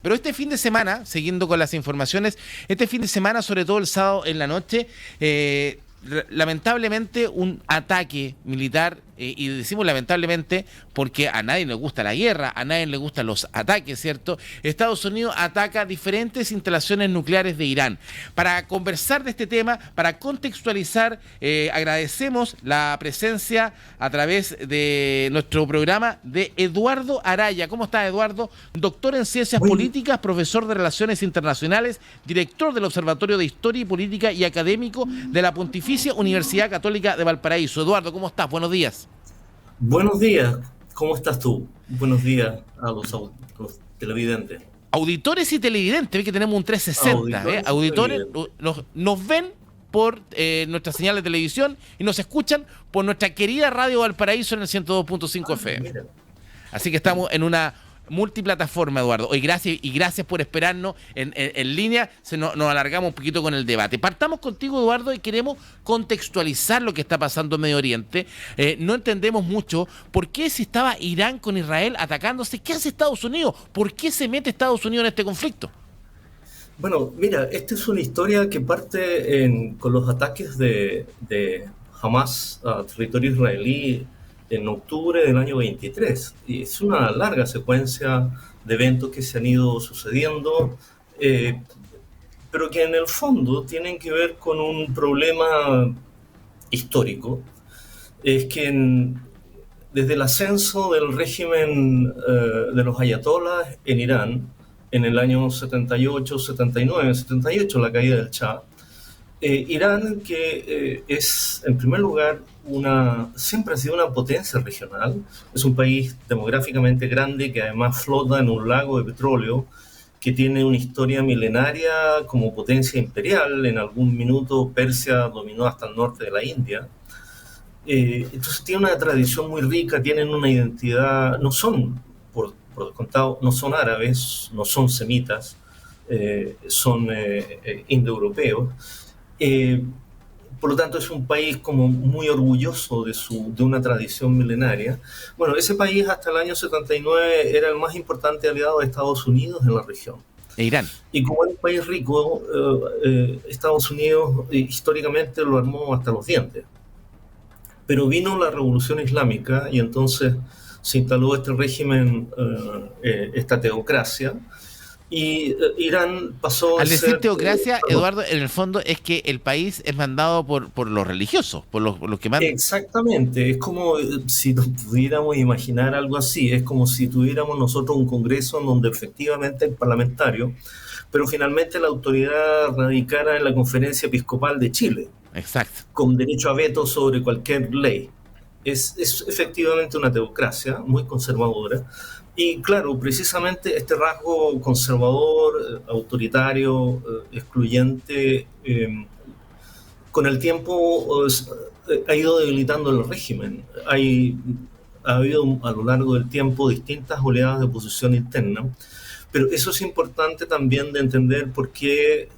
Pero este fin de semana, siguiendo con las informaciones, este fin de semana, sobre todo el sábado en la noche, lamentablemente un ataque militar, y decimos lamentablemente porque a nadie le gusta la guerra, a nadie le gustan los ataques, ¿cierto? Estados Unidos ataca diferentes instalaciones nucleares de Irán. Para conversar de este tema, para contextualizar, agradecemos la presencia a través de nuestro programa de Eduardo Araya. ¿Cómo está, Eduardo? Doctor en Ciencias Muy, Políticas, profesor de Relaciones Internacionales, director del Observatorio de Historia y Política y académico de la Pontificia Universidad Católica de Valparaíso. Eduardo, ¿cómo estás? Buenos días. buenos días, ¿cómo estás tú? Buenos días a los televidentes. Auditores y televidentes, ve que tenemos un 360, ¿eh? Auditores y Auditores televidentes. nos ven por nuestra señal de televisión y nos escuchan por nuestra querida Radio Valparaíso en el 102.5 FM. Mira, Así que estamos en una multiplataforma, Eduardo. Y gracias por esperarnos en línea. Nos alargamos un poquito con el debate. Partamos contigo, Eduardo, y queremos contextualizar lo que está pasando en Medio Oriente. No entendemos mucho por qué si estaba Irán con Israel atacándose, ¿qué hace Estados Unidos? ¿Por qué se mete Estados Unidos en este conflicto? bueno, mira, esta es una historia que parte con los ataques de Hamas a territorio israelí en octubre del año 23. Y es una larga secuencia de eventos que se han ido sucediendo, eh, pero que en el fondo tienen que ver con un problema histórico. Es que desde el ascenso del régimen de los ayatolás en Irán, en el año 78, 79, 78, la caída del Shah, Irán, que es en primer lugar siempre ha sido una potencia regional, es un país demográficamente grande que además flota en un lago de petróleo, que tiene una historia milenaria como potencia imperial. En algún minuto Persia dominó hasta el norte de la India. Entonces tiene una tradición muy rica, tienen una identidad, no son, por descontado, no son árabes, no son semitas, son indoeuropeos. Eh, por lo tanto, es un país como muy orgulloso de una tradición milenaria. Bueno, ese país hasta el año 79 era el más importante aliado de Estados Unidos en la región. E Irán. Y como es un país rico, Estados Unidos históricamente lo armó hasta los dientes. Pero vino la Revolución Islámica y entonces se instaló este régimen, esta teocracia, y Irán pasó a Al decir ser... teocracia, perdón, Eduardo, en el fondo es que el país es mandado por los religiosos, por los que mandan. exactamente, es como si nos pudiéramos imaginar algo así, es como si tuviéramos nosotros un congreso en donde efectivamente hay parlamentarios, pero finalmente la autoridad radicara en la Conferencia Episcopal de Chile, Exacto. con derecho a veto sobre cualquier ley. Es efectivamente una teocracia muy conservadora. Y claro, precisamente este rasgo conservador, autoritario, excluyente, con el tiempo ha ido debilitando el régimen. Ha habido a lo largo del tiempo distintas oleadas de oposición interna, pero eso es importante también de entender por qué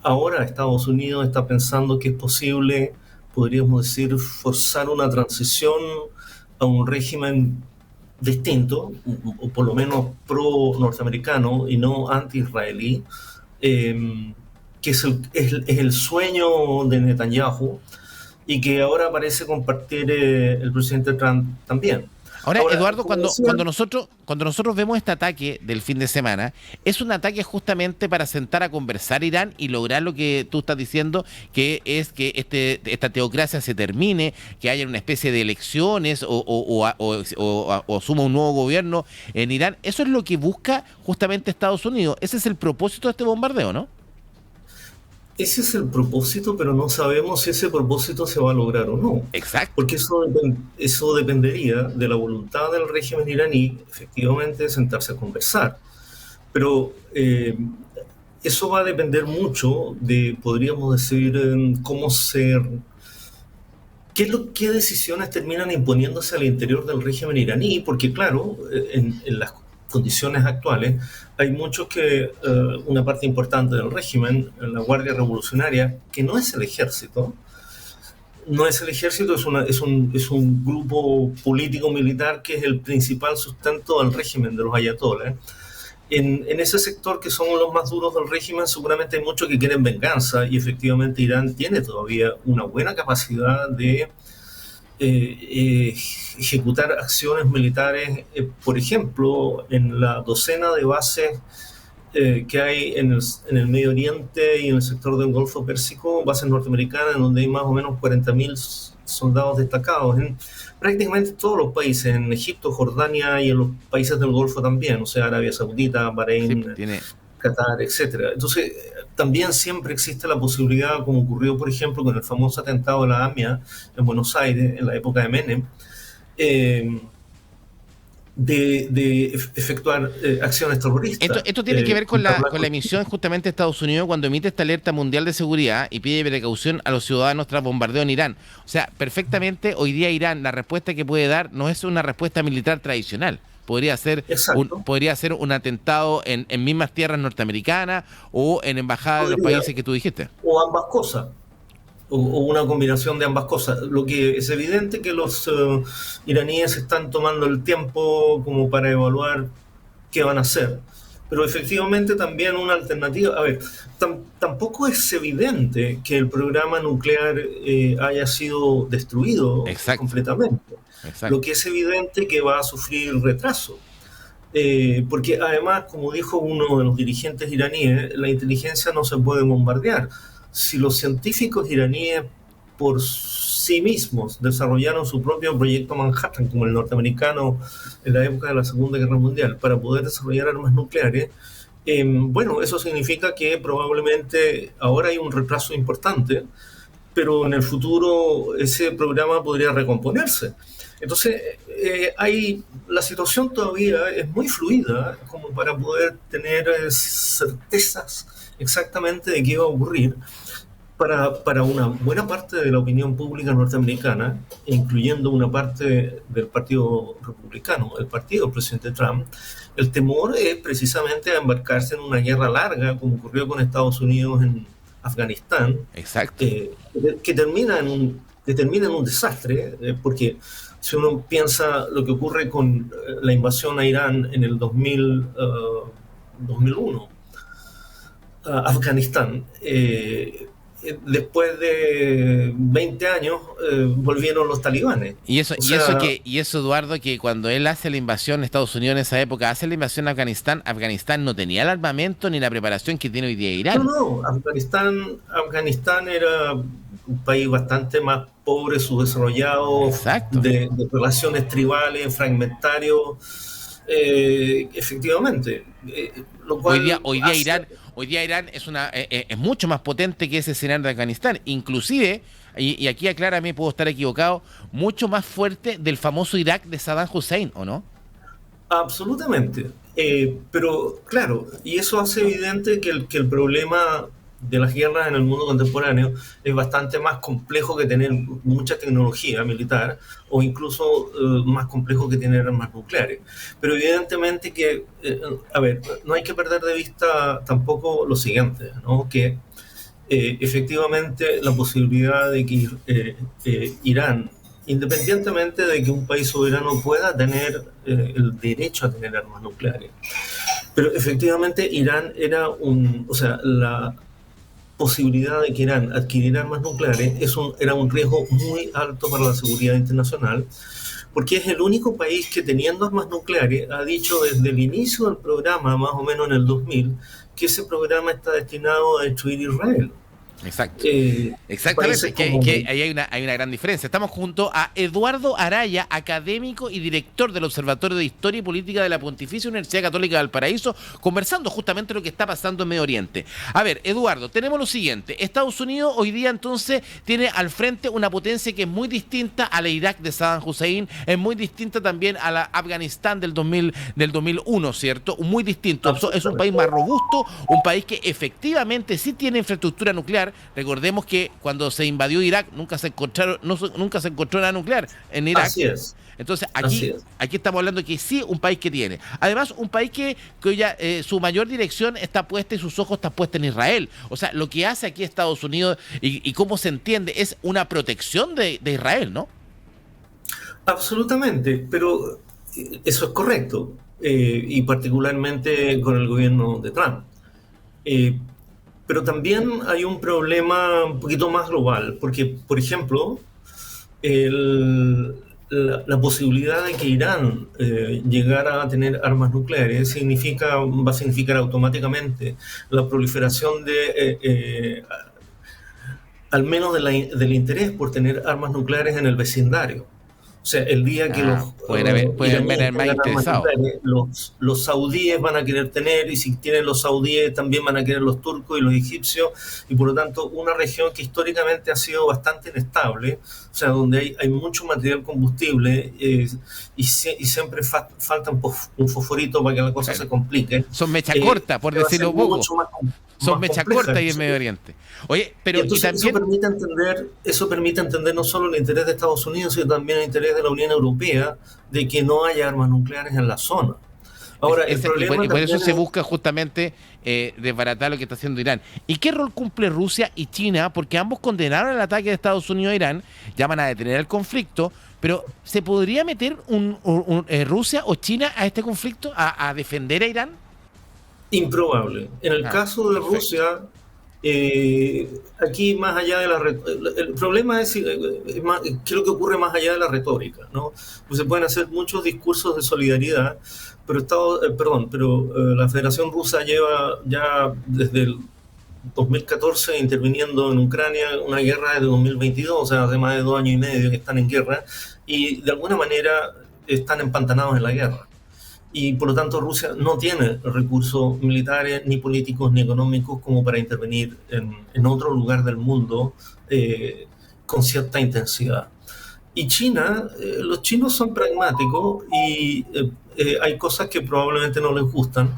ahora Estados Unidos está pensando que es posible, podríamos decir, forzar una transición a un régimen distinto, o por lo menos pro-norteamericano y no anti-israelí, que es el sueño de Netanyahu y que ahora parece compartir el presidente Trump también. Ahora, Ahora, Eduardo, como cuando, decía, cuando nosotros vemos este ataque del fin de semana, es un ataque justamente para sentar a conversar Irán y lograr lo que tú estás diciendo, que es que esta teocracia se termine, que haya una especie de elecciones o asuma un nuevo gobierno en Irán. Eso es lo que busca justamente Estados Unidos. Ese es el propósito de este bombardeo, ¿no? ese es el propósito, pero no sabemos si ese propósito se va a lograr o no, Exacto. porque eso dependería de la voluntad del régimen iraní, efectivamente, de sentarse a conversar. Pero eso va a depender mucho de, podríamos decir, qué decisiones terminan imponiéndose al interior del régimen iraní, porque claro, en las condiciones actuales hay muchos una parte importante del régimen, la Guardia Revolucionaria, que no es el ejército, es un grupo político-militar que es el principal sustento del régimen de los ayatolás, en ese sector que son los más duros del régimen seguramente hay muchos que quieren venganza y efectivamente Irán tiene todavía una buena capacidad de ejecutar acciones militares, por ejemplo, en la docena de bases que hay en el Medio Oriente y en el sector del Golfo Pérsico, bases norteamericanas, en donde hay más o menos 40.000 soldados destacados en prácticamente todos los países, en Egipto, Jordania y en los países del Golfo también, o sea, Arabia Saudita, Bahrein, Sí, tiene. Qatar, etcétera. Entonces, también siempre existe la posibilidad, como ocurrió, por ejemplo, con el famoso atentado de la AMIA en Buenos Aires, en la época de Menem, eh, de efectuar acciones terroristas. Esto tiene que ver con contra con la emisión justamente de Estados Unidos cuando emite esta alerta mundial de seguridad y pide precaución a los ciudadanos tras bombardeo en Irán. O sea, perfectamente hoy día Irán, la respuesta que puede dar no es una respuesta militar tradicional. Exacto. Podría ser un atentado en mismas tierras norteamericanas o en embajadas de los Podría, países que tú dijiste. o ambas cosas. O una combinación de ambas cosas. Lo que es evidente que los iraníes están tomando el tiempo como para evaluar qué van a hacer. Pero efectivamente también una alternativa. A ver, tampoco es evidente que el programa nuclear haya sido destruido Exacto, completamente. Lo exacto. que es evidente que va a sufrir retraso. Porque además, como dijo uno de los dirigentes iraníes, la inteligencia no se puede bombardear. Si los científicos iraníes por sí mismos desarrollaron su propio proyecto Manhattan, como el norteamericano en la época de la Segunda Guerra Mundial, para poder desarrollar armas nucleares, bueno, eso significa que probablemente ahora hay un retraso importante, pero en el futuro ese programa podría recomponerse. Entonces, la situación todavía es muy fluida como para poder tener certezas exactamente de qué va a ocurrir para una buena parte de la opinión pública norteamericana, incluyendo una parte del Partido Republicano, el partido del presidente Trump. El temor es precisamente embarcarse en una guerra larga, como ocurrió con Estados Unidos en Afganistán, Exacto. que termina en un desastre, porque si uno piensa lo que ocurre con la invasión a Irán en el 2001, Afganistán, después de 20 años volvieron los talibanes. O sea, Y eso, Eduardo, que cuando él hace la invasión a Estados Unidos en esa época, hace la invasión a Afganistán, Afganistán no tenía el armamento ni la preparación que tiene hoy día Irán. no, Afganistán era un país bastante más pobre, subdesarrollado, Exacto. de relaciones tribales, fragmentarios, efectivamente, lo cual hace. Hoy día Irán es mucho más potente que ese escenario de Afganistán. Inclusive, y aquí aclárame, puedo estar equivocado, mucho más fuerte del famoso Irak de Saddam Hussein, ¿o no? Absolutamente. Pero claro, y eso hace evidente que el problema de las guerras en el mundo contemporáneo es bastante más complejo que tener mucha tecnología militar o incluso más complejo que tener armas nucleares. Pero evidentemente que, a ver, no hay que perder de vista tampoco lo siguiente, ¿no? Que efectivamente la posibilidad de que Irán, independientemente de que un país soberano pueda tener el derecho a tener armas nucleares, pero efectivamente Irán o sea, la posibilidad de que Irán adquiriera armas nucleares era un riesgo muy alto para la seguridad internacional, porque es el único país que teniendo armas nucleares ha dicho desde el inicio del programa, más o menos en el 2000, que ese programa está destinado a destruir Israel. Exacto. Países Exactamente, como. que ahí hay una gran diferencia. Estamos junto a Eduardo Araya, académico y director del Observatorio de Historia y Política de la Pontificia Universidad Católica de Valparaíso, conversando justamente lo que está pasando en Medio Oriente. A ver, Eduardo, tenemos lo siguiente. Estados Unidos hoy día entonces tiene al frente una potencia que es muy distinta a la Irak de Saddam Hussein, es muy distinta también a la Afganistán del 2001, ¿cierto? Muy distinto. Es un país más robusto, un país que efectivamente sí tiene infraestructura nuclear. Recordemos que cuando se invadió Irak nunca se encontró nada nuclear en Irak. Así es. Entonces Así es. aquí estamos hablando que sí, un país que tiene. Además, un país que ya su mayor dirección está puesta y sus ojos están puestos en Israel. O sea, lo que hace aquí Estados Unidos y cómo se entiende es una protección de Israel, ¿no? Absolutamente, pero eso es correcto. y particularmente con el gobierno de Trump. Eh, pero también hay un problema un poquito más global, porque, por ejemplo, la posibilidad de que Irán llegara a tener armas nucleares va a significar automáticamente la proliferación al menos del interés por tener armas nucleares en el vecindario. O sea, el día que los Pueden ver iraníes más tengan armas interesados. nucleares, los saudíes van a querer tener, y si tienen los saudíes también van a querer los turcos y los egipcios, y por lo tanto una región que históricamente ha sido bastante inestable, o sea, donde hay mucho material combustible y siempre falta un fosforito para que la cosa Claro. se complique. Son mecha corta, por Va a ser decirlo poco. mucho Son más mecha compleja. corta ahí en Medio Oriente. Oye, Y pero y entonces también eso permite entender no solo el interés de Estados Unidos, sino también el interés de la Unión Europea de que no haya armas nucleares en la zona. Ahora, el problema y por eso también se es, busca justamente desbaratar lo que está haciendo Irán. ¿Y qué rol cumple Rusia y China? Porque ambos condenaron el ataque de Estados Unidos a Irán, llaman a detener el conflicto, pero ¿se podría meter Rusia o China a este conflicto, a defender a Irán? improbable. En el Ah, caso de perfecto. Rusia, aquí más allá de el problema es, qué es lo que ocurre más allá de la retórica, ¿no? Pues se pueden hacer muchos discursos de solidaridad, pero la Federación Rusa lleva ya desde el 2014 interviniendo en Ucrania, una guerra desde 2022, o sea, hace más de 2 años y medio que están en guerra, y de alguna manera están empantanados en la guerra. Y por lo tanto Rusia no tiene recursos militares, ni políticos, ni económicos como para intervenir en otro lugar del mundo con cierta intensidad. Y China, los chinos son pragmáticos y hay cosas que probablemente no les gustan,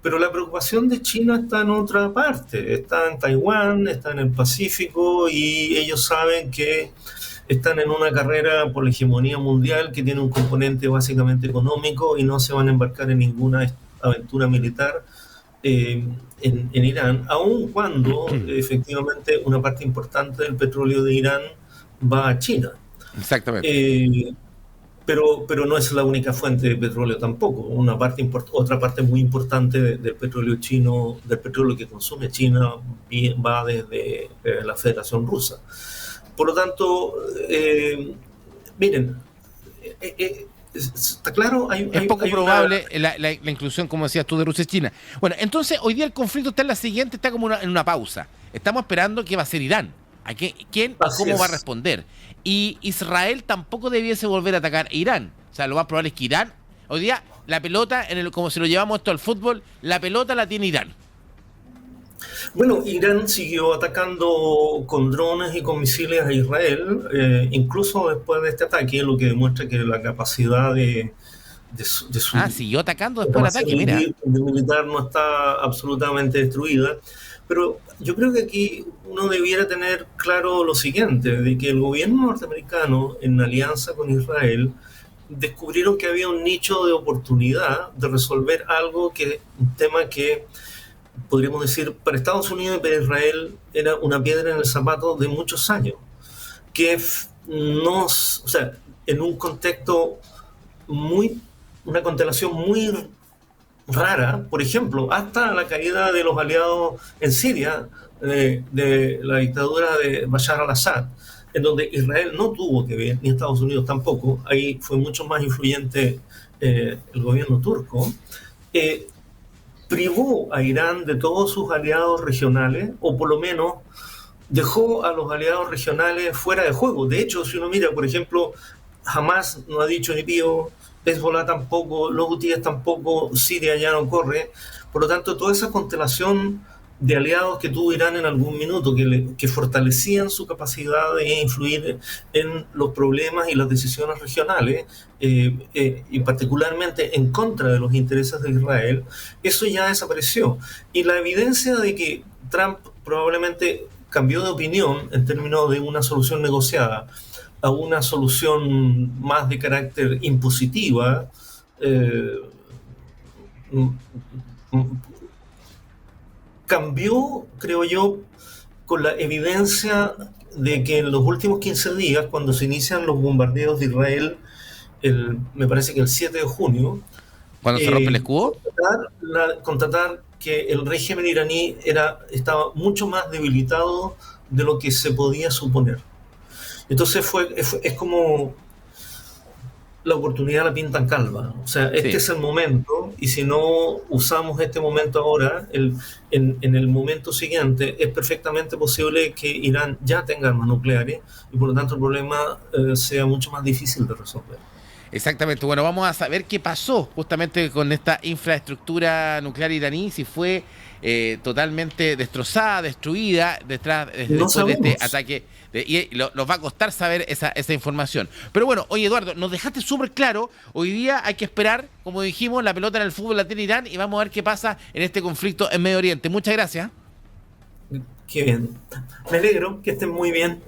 pero la preocupación de China está en otra parte, está en Taiwán, está en el Pacífico, y ellos saben que están en una carrera por la hegemonía mundial que tiene un componente básicamente económico, y no se van a embarcar en ninguna aventura militar en Irán, aun cuando efectivamente una parte importante del petróleo de Irán va a China. Exactamente. Eh, pero no es la única fuente de petróleo tampoco. Otra parte muy importante del petróleo chino, del petróleo que consume China, va desde la Federación Rusa. Por lo tanto, miren, está claro, Es poco hay una... probable la inclusión, como decías tú, de Rusia y China. Bueno, entonces hoy día el conflicto está en la siguiente, está como en una pausa. Estamos esperando qué va a hacer Irán. ¿Quién y Así cómo va a es. responder? Y Israel tampoco debiese volver a atacar a Irán. O sea, lo más probable es que Irán, hoy día, la pelota, como si lo llevamos esto al fútbol, la pelota la tiene Irán. Bueno, Irán siguió atacando con drones y con misiles a Israel, incluso después de este ataque, lo que demuestra que la capacidad de su Ah, siguió atacando después del capacidad ataque, mira. militar no está absolutamente destruida. Pero yo creo que aquí uno debiera tener claro lo siguiente, de que el gobierno norteamericano, en alianza con Israel, descubrieron que había un nicho de oportunidad de resolver un tema que podríamos decir para Estados Unidos y para Israel era una piedra en el zapato de muchos años, que no, o sea, en un contexto una constelación muy rara, por ejemplo, hasta la caída de los aliados en Siria, de la dictadura de Bashar al-Assad, en donde Israel no tuvo que ver, ni Estados Unidos tampoco, ahí fue mucho más influyente el gobierno turco, eh, privó a Irán de todos sus aliados regionales, o por lo menos dejó a los aliados regionales fuera de juego. De hecho, si uno mira, por ejemplo, Hamas no ha dicho ni pío, Hezbollah tampoco, los hutíes tampoco, Siria ya no corre. Por lo tanto, toda esa constelación de aliados que tuvo Irán en algún minuto, que fortalecían su capacidad de influir en los problemas y las decisiones regionales, y particularmente en contra de los intereses de Israel, eso ya desapareció. Y la evidencia de que Trump probablemente cambió de opinión en términos de una solución negociada a una solución más de carácter impositiva, eh, cambió, creo yo, con la evidencia de que en los últimos 15 días, cuando se inician los bombardeos de Israel, me parece que el 7 de junio, ¿Cuando se rompe el escudo? Constatar que el régimen iraní estaba mucho más debilitado de lo que se podía suponer. Entonces es como la oportunidad la pintan calva. O sea, este Sí. es el momento, y si no usamos este momento ahora, en el momento siguiente, es perfectamente posible que Irán ya tenga armas nucleares y por lo tanto el problema sea mucho más difícil de resolver. Exactamente. Bueno, vamos a saber qué pasó justamente con esta infraestructura nuclear iraní, si fue totalmente destrozada, destruida No después de este sabemos. ataque. Nos va a costar saber esa información. Pero bueno, oye Eduardo, nos dejaste súper claro. Hoy día hay que esperar, como dijimos, la pelota en el fútbol la tiene Irán y vamos a ver qué pasa en este conflicto en Medio Oriente. Muchas gracias. Qué bien. Me alegro, que estén muy bien.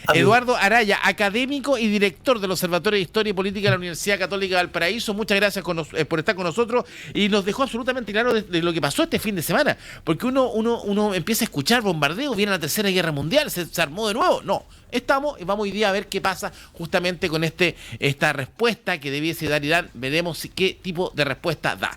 Adiós. Eduardo Araya, académico y director del Observatorio de Historia y Política de la Universidad Católica de Valparaíso. Muchas gracias por estar con nosotros y nos dejó absolutamente claro de lo que pasó este fin de semana. Porque uno empieza a escuchar bombardeo, viene la Tercera Guerra Mundial, se armó de nuevo. No, estamos y vamos hoy día a ver qué pasa justamente con esta respuesta que debiese dar Irán. Veremos qué tipo de respuesta da.